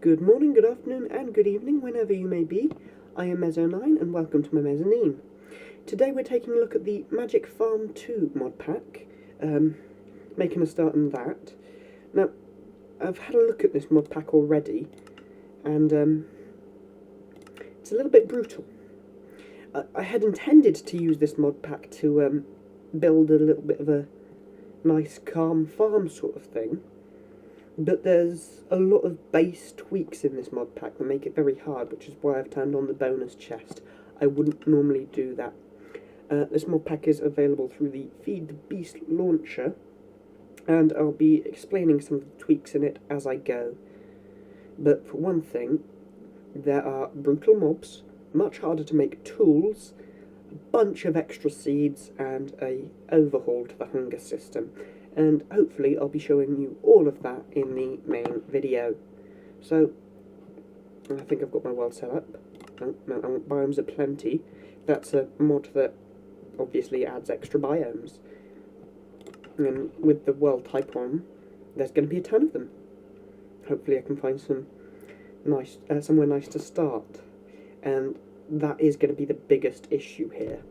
Good morning, good afternoon, and good evening, whenever you may be. I am Mezzo9, and welcome to my mezzanine. Today we're taking a look at the Magic Farm 2 mod pack, making a start on that. Now, I've had a look at this mod pack already, and it's a little bit brutal. I had intended to use this mod pack to build a little bit of a nice, calm farm sort of thing. But there's a lot of base tweaks in this mod pack that make it very hard, which is why I've turned on the bonus chest. I wouldn't normally do that. This mod pack is available through the Feed the Beast launcher, and I'll be explaining some of the tweaks in it as I go. But for one thing, there are brutal mobs, much harder to make tools, a bunch of extra seeds, and a overhaul to the hunger system. And hopefully I'll be showing you all of that in the main video. So, I think I've got my world set up. Oh, no, I want biomes aplenty. That's a mod that obviously adds extra biomes. And with the world type on, there's going to be a ton of them. Hopefully I can find some nice, somewhere nice to start. And that is going to be the biggest issue here,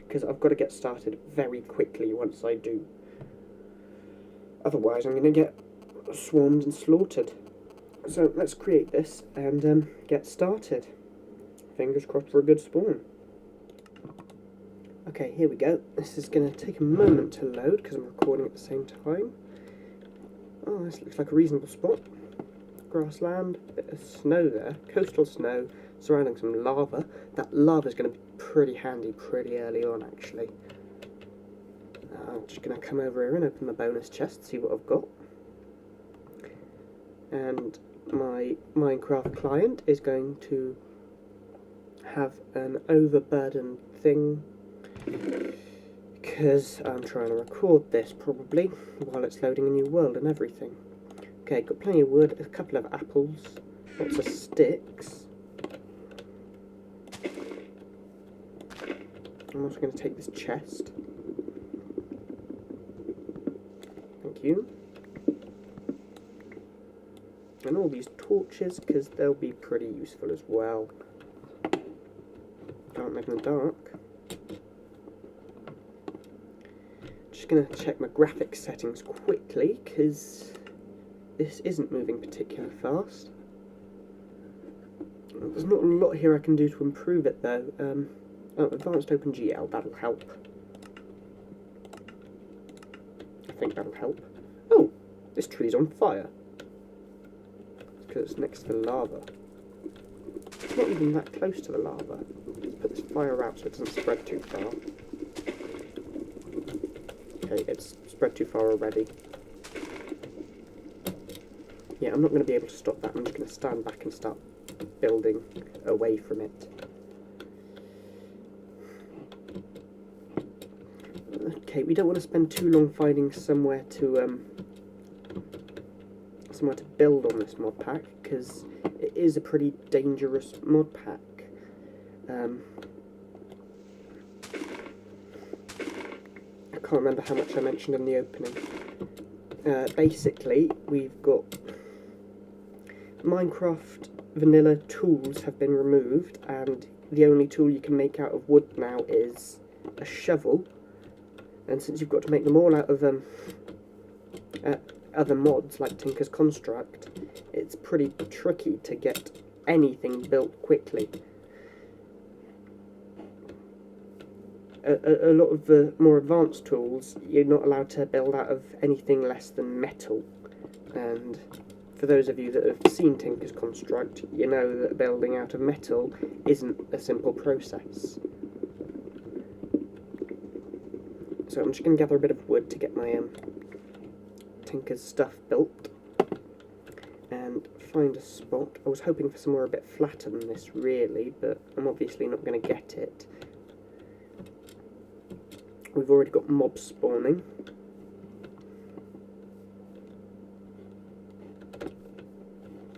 because I've got to get started very quickly once I do. Otherwise, I'm going to get swarmed and slaughtered. So let's create this and get started. Fingers crossed for a good spawn. Okay, here we go. This is going to take a moment to load because I'm recording at the same time. Oh, this looks like a reasonable spot. Grassland, bit of snow there, coastal snow surrounding some lava. That lava is going to be pretty handy pretty early on, actually. I'm just going to come over here and open the bonus chest, see what I've got. And my Minecraft client is going to have an overburdened thing, because I'm trying to record this probably while it's loading a new world and everything. Okay, got plenty of wood, a couple of apples, lots of sticks. I'm also going to take this chest. Thank you. And all these torches, because they'll be pretty useful as well. Can't live in the dark. Just going to check my graphics settings quickly, because this isn't moving particularly fast. There's not a lot here I can do to improve it though. Oh, advanced OpenGL, that'll help. I think that'll help. Oh, this tree's on fire. It's because it's next to the lava. It's not even that close to the lava. Let's put this fire out so it doesn't spread too far. Okay, it's spread too far already. Yeah, I'm not going to be able to stop that. I'm just going to stand back and start building away from it. Okay, we don't want to spend too long finding somewhere to build on this mod pack, because it is a pretty dangerous mod pack. I can't remember how much I mentioned in the opening. Basically, we've got Minecraft vanilla tools have been removed, and the only tool you can make out of wood now is a shovel. And since you've got to make them all out of other mods like Tinker's Construct, it's pretty tricky to get anything built quickly. A lot of the more advanced tools, you're not allowed to build out of anything less than metal. And for those of you that have seen Tinker's Construct, you know that building out of metal isn't a simple process. So I'm just going to gather a bit of wood to get my Tinker's stuff built, and find a spot. I was hoping for somewhere a bit flatter than this really, but I'm obviously not going to get it. We've already got mobs spawning.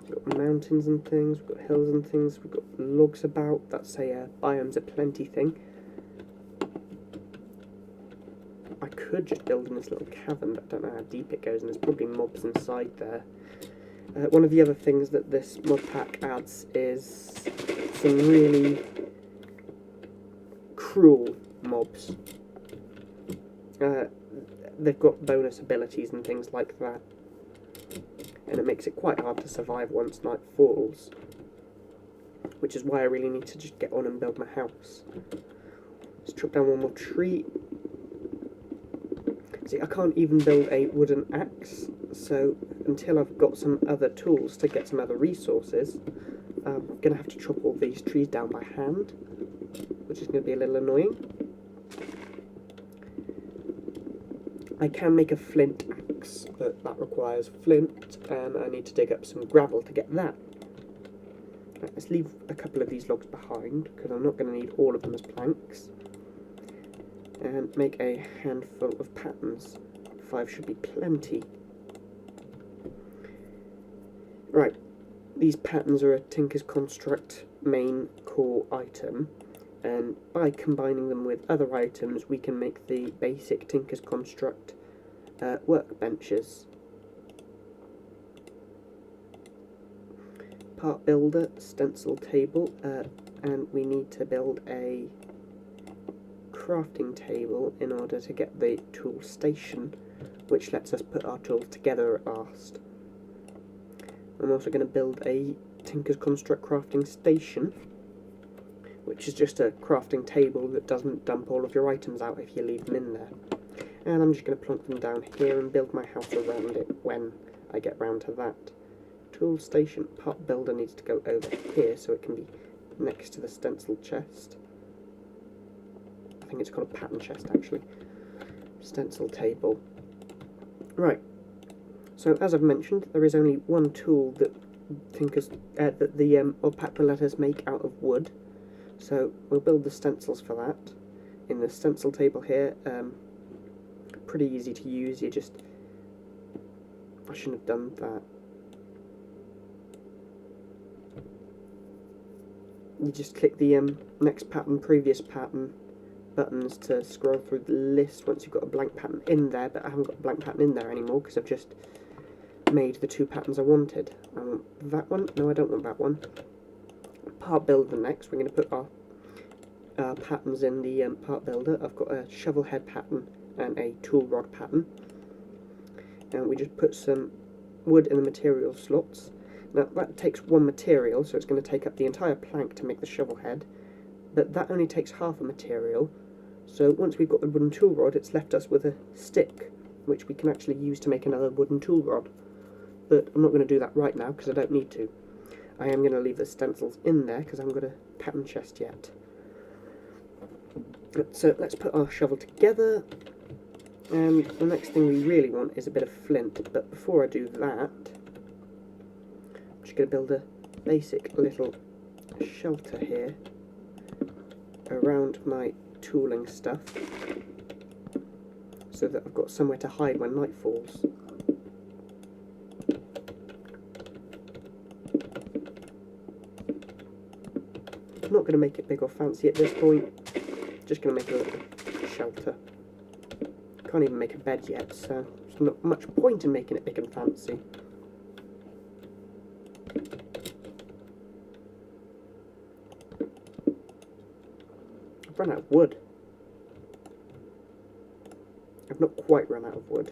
We've got mountains and things, we've got hills and things, we've got logs about. That's a biomes aplenty thing. I could just build in this little cavern, but I don't know how deep it goes, and there's probably mobs inside there. One of the other things that this mod pack adds is some really cruel mobs. They've got bonus abilities and things like that, and it makes it quite hard to survive once night falls, which is why I really need to just get on and build my house. Let's chop down one more tree. See, I can't even build a wooden axe, so until I've got some other tools to get some other resources, I'm going to have to chop all these trees down by hand, which is going to be a little annoying. I can make a flint axe, but that requires flint, and I need to dig up some gravel to get that. Right, let's leave a couple of these logs behind, because I'm not going to need all of them as planks. And make a handful of patterns. 5 should be plenty. Right, these patterns are a Tinker's Construct main core item, and by combining them with other items we can make the basic Tinker's Construct workbenches. Part builder, stencil table, and we need to build a crafting table in order to get the tool station, which lets us put our tools together at last. I'm also going to build a Tinker's Construct crafting station, which is just a crafting table that doesn't dump all of your items out if you leave them in there. And I'm just going to plonk them down here and build my house around it when I get round to that. Tool station, part builder needs to go over here so it can be next to the stencil chest. I think it's called a pattern chest actually. Stencil table. Right. So as I've mentioned, there is only one tool that that the mod pack will let us make out of wood. So we'll build the stencils for that. In the stencil table here, pretty easy to use. I shouldn't have done that. You just click the next pattern, previous pattern buttons to scroll through the list once you've got a blank pattern in there, but I haven't got a blank pattern in there anymore because I've just made the 2 patterns I wanted. I want that one. No, I don't want that one. Part builder next. We're going to put our patterns in the part builder. I've got a shovel head pattern and a tool rod pattern, and we just put some wood in the material slots. Now that takes 1 material, so it's going to take up the entire plank to make the shovel head, but that only takes half a material. So once we've got the wooden tool rod, it's left us with a stick, which we can actually use to make another wooden tool rod. But I'm not going to do that right now because I don't need to. I am going to leave the stencils in there because I haven't got a pattern chest yet. So let's put our shovel together, and the next thing we really want is a bit of flint. But before I do that, I'm just going to build a basic little shelter here around my tooling stuff so that I've got somewhere to hide when night falls. I'm not going to make it big or fancy at this point, just going to make a little shelter. Can't even make a bed yet, so there's not much point in making it big and fancy. I've run out of wood. I've not quite run out of wood.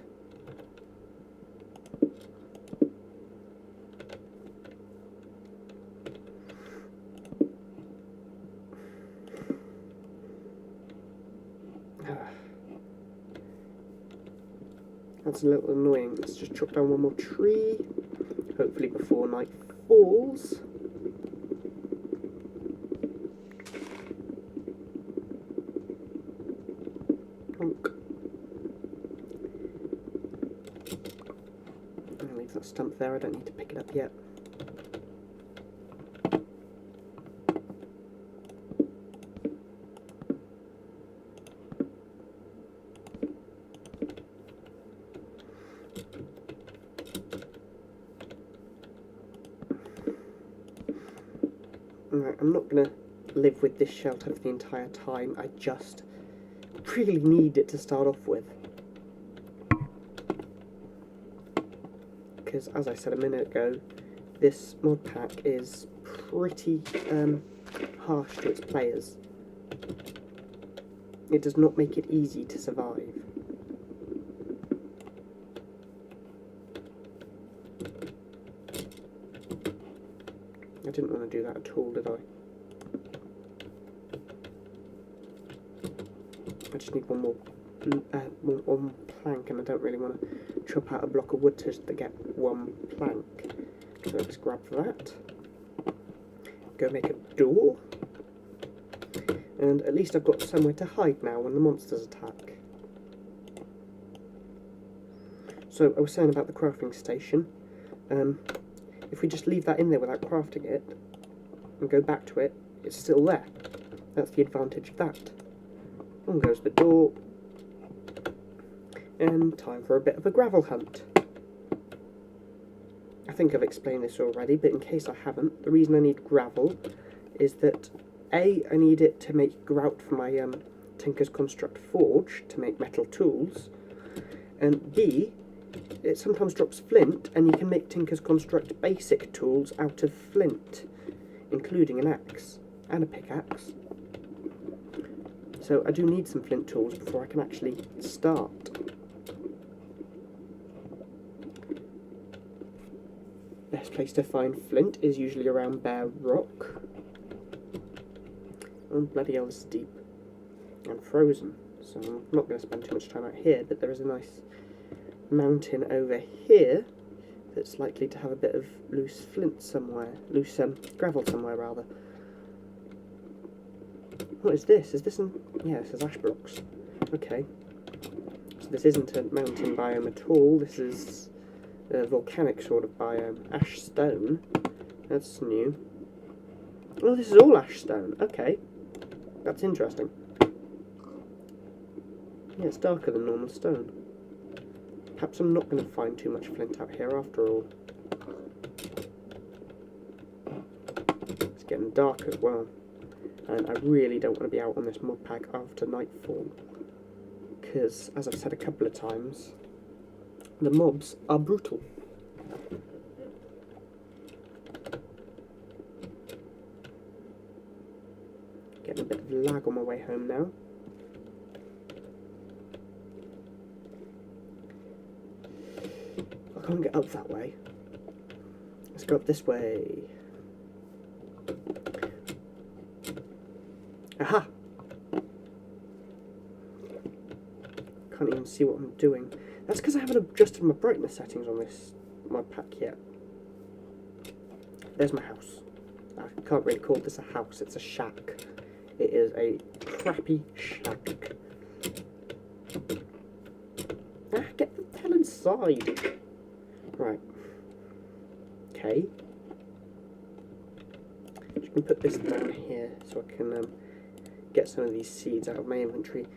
That's a little annoying. Let's just chop down one more tree, hopefully before night falls. I'll leave that stump there, I don't need to pick it up yet. Right, I'm not going to live with this shelter for the entire time, I just really need it to start off with. because, as I said a minute ago, this mod pack is pretty harsh to its players. It does not make it easy to survive. I didn't want to do that at all, did I? I just need one more plank, and I don't really want to chop out a block of wood to get one plank. So let's grab that. Go make a door. And at least I've got somewhere to hide now when the monsters attack. So I was saying about the crafting station. If we just leave that in there without crafting it, and go back to it, it's still there. That's the advantage of that. On goes the door. And time for a bit of a gravel hunt. I think I've explained this already, but in case I haven't, the reason I need gravel is that A, I need it to make grout for my Tinker's Construct Forge to make metal tools, and B, it sometimes drops flint, and you can make Tinker's Construct basic tools out of flint, including an axe and a pickaxe. So I do need some flint tools before I can actually start. Best place to find flint is usually around bare rock. Oh, bloody hell, this is deep and frozen, so I'm not going to spend too much time out here, but there is a nice mountain over here that's likely to have a bit of loose flint somewhere, loose gravel somewhere rather. What is this? Is this yeah, this is ash blocks. Okay. So this isn't a mountain biome at all, this is a volcanic sort of biome. Ash stone. That's new. Oh, this is all ash stone. Okay. That's interesting. Yeah, it's darker than normal stone. Perhaps I'm not going to find too much flint out here after all. It's getting dark as well. And I really don't want to be out on this mod pack after nightfall. Because, as I've said a couple of times, the mobs are brutal. Getting a bit of lag on my way home now. I can't get up that way. Let's go up this way. Aha! Can't even see what I'm doing. That's because I haven't adjusted my brightness settings on this mod pack yet. There's my house. I can't really call this a house, it's a shack. It is a crappy shack. Ah, get the hell inside! Right. Okay. Just going to put this down here so I can get some of these seeds out of my inventory.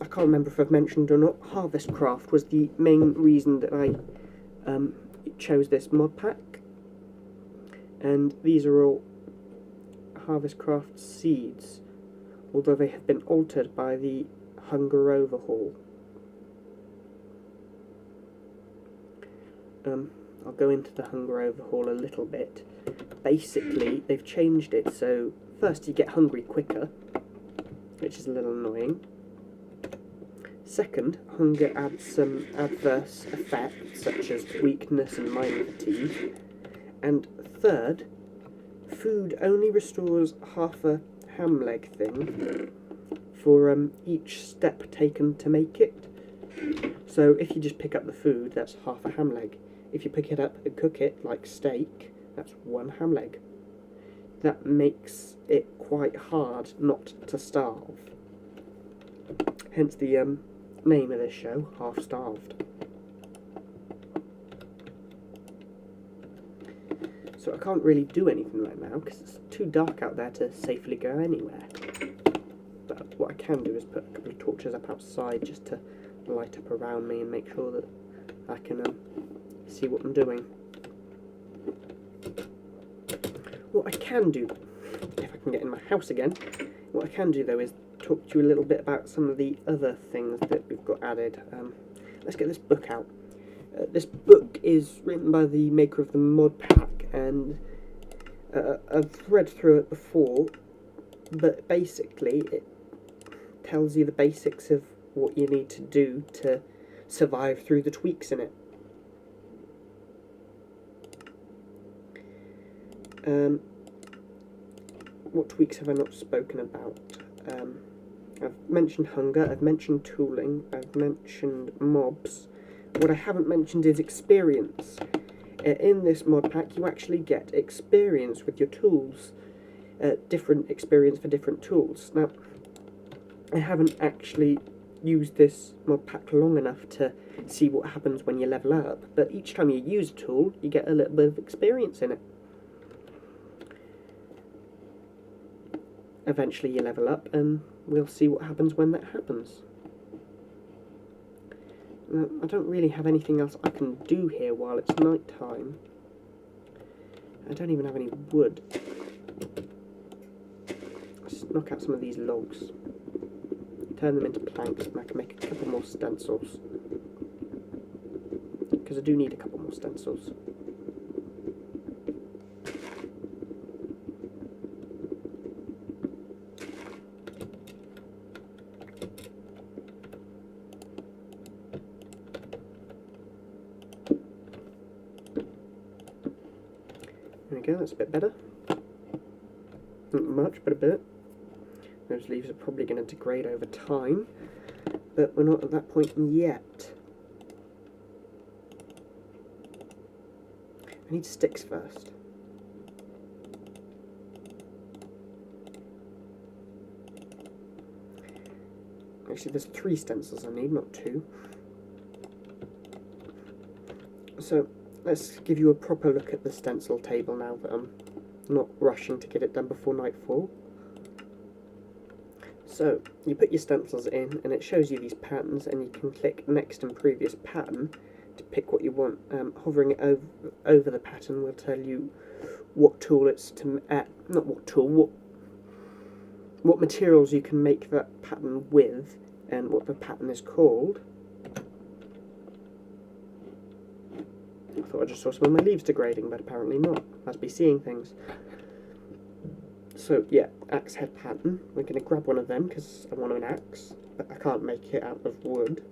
I can't remember if I've mentioned or not, Harvest Craft was the main reason that I chose this mod pack. And these are all Harvest Craft seeds, although they have been altered by the Hunger Overhaul. I'll go into the Hunger Overhaul a little bit. Basically, they've changed it so first you get hungry quicker, which is a little annoying. Second, hunger adds some adverse effects such as weakness and mind fatigue. And third, food only restores half a ham leg thing for each step taken to make it. So if you just pick up the food, that's half a ham leg. If you pick it up and cook it, like steak, that's one ham leg. That makes it quite hard not to starve. Hence the name of this show, Half Starved. So I can't really do anything right now because it's too dark out there to safely go anywhere. But what I can do is put a couple of torches up outside just to light up around me and make sure that I can see what I'm doing. What I can do, if I can get in my house again, what I can do though is talk to you a little bit about some of the other things that we've got added. Let's get this book out. This book is written by the maker of the mod pack, and I've read through it before, but basically it tells you the basics of what you need to do to survive through the tweaks in it. What tweaks have I not spoken about? I've mentioned hunger, I've mentioned tooling, I've mentioned mobs. What I haven't mentioned is experience. In this mod pack you actually get experience with your tools. Different experience for different tools. Now, I haven't actually used this mod pack long enough to see what happens when you level up, but each time you use a tool you get a little bit of experience in it. Eventually you level up, and we'll see what happens when that happens. I don't really have anything else I can do here while it's night time. I don't even have any wood. Let's knock out some of these logs, turn them into planks, and I can make a couple more stencils. Because I do need a couple more stencils. There we go, that's a bit better. Not much, but a bit. Those leaves are probably going to degrade over time, but we're not at that point yet. I need sticks first. Actually, there's 3 stencils I need, not 2. So, let's give you a proper look at the stencil table now that I'm not rushing to get it done before nightfall. So, you put your stencils in, and it shows you these patterns, and you can click Next and Previous Pattern to pick what you want. Hovering it over the pattern will tell you what tool it's to... not what tool, what materials you can make that pattern with, and what the pattern is called. I thought I just saw some of my leaves degrading, but apparently not. Must be seeing things. So, yeah, axe head pattern. We're going to grab one of them because I want an axe, but I can't make it out of wood.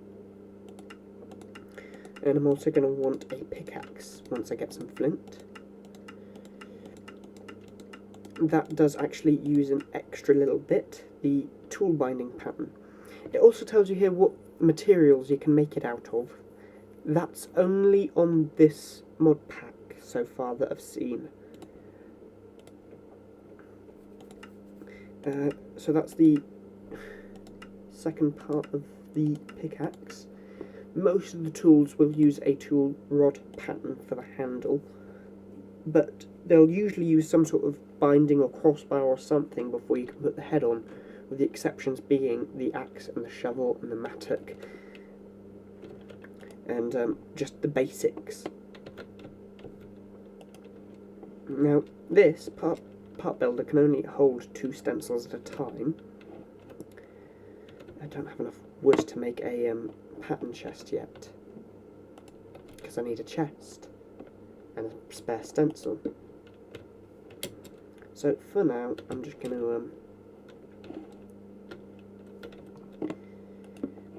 And I'm also going to want a pickaxe once I get some flint. That does actually use an extra little bit, the tool binding pattern. It also tells you here what materials you can make it out of. That's only on this mod pack so far that I've seen. So that's the second part of the pickaxe. Most of the tools will use a tool rod pattern for the handle, but they'll usually use some sort of binding or crossbar or something before you can put the head on, with the exceptions being the axe and the shovel and the mattock, and just the basics. Now, this part builder can only hold 2 stencils at a time. I don't have enough wood to make a pattern chest yet, because I need a chest and a spare stencil. So for now, I'm just going to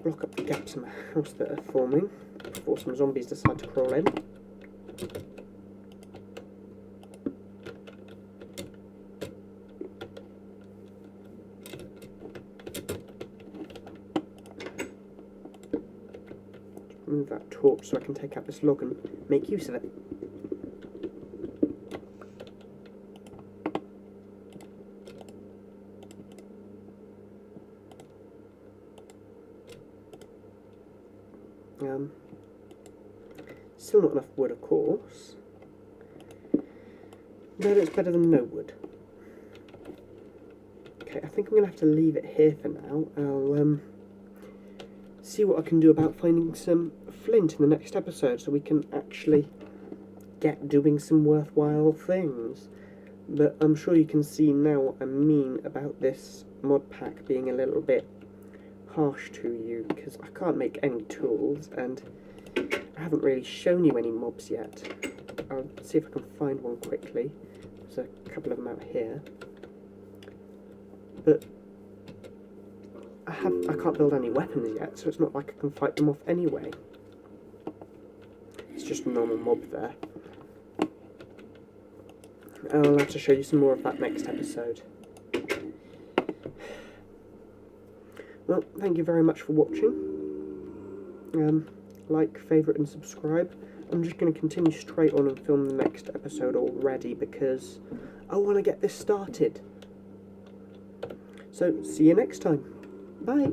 block up the gaps in my house that are forming before some zombies decide to crawl in. Move that torch so I can take out this log and make use of it. Still not enough wood, of course, but it's better than no wood. Okay, I think I'm going to have to leave it here for now. I'll see what I can do about finding some flint in the next episode so we can actually get doing some worthwhile things. But I'm sure you can see now what I mean about this mod pack being a little bit harsh to you, because I can't make any tools, and I haven't really shown you any mobs yet. I'll see if I can find one quickly. There's a couple of them out here. But I can't build any weapons yet, so it's not like I can fight them off anyway. It's just a normal mob there. I'll have to show you some more of that next episode. Well, thank you very much for watching. Like, favourite and subscribe. I'm just going to continue straight on and film the next episode already because I want to get this started. So, see you next time. Bye.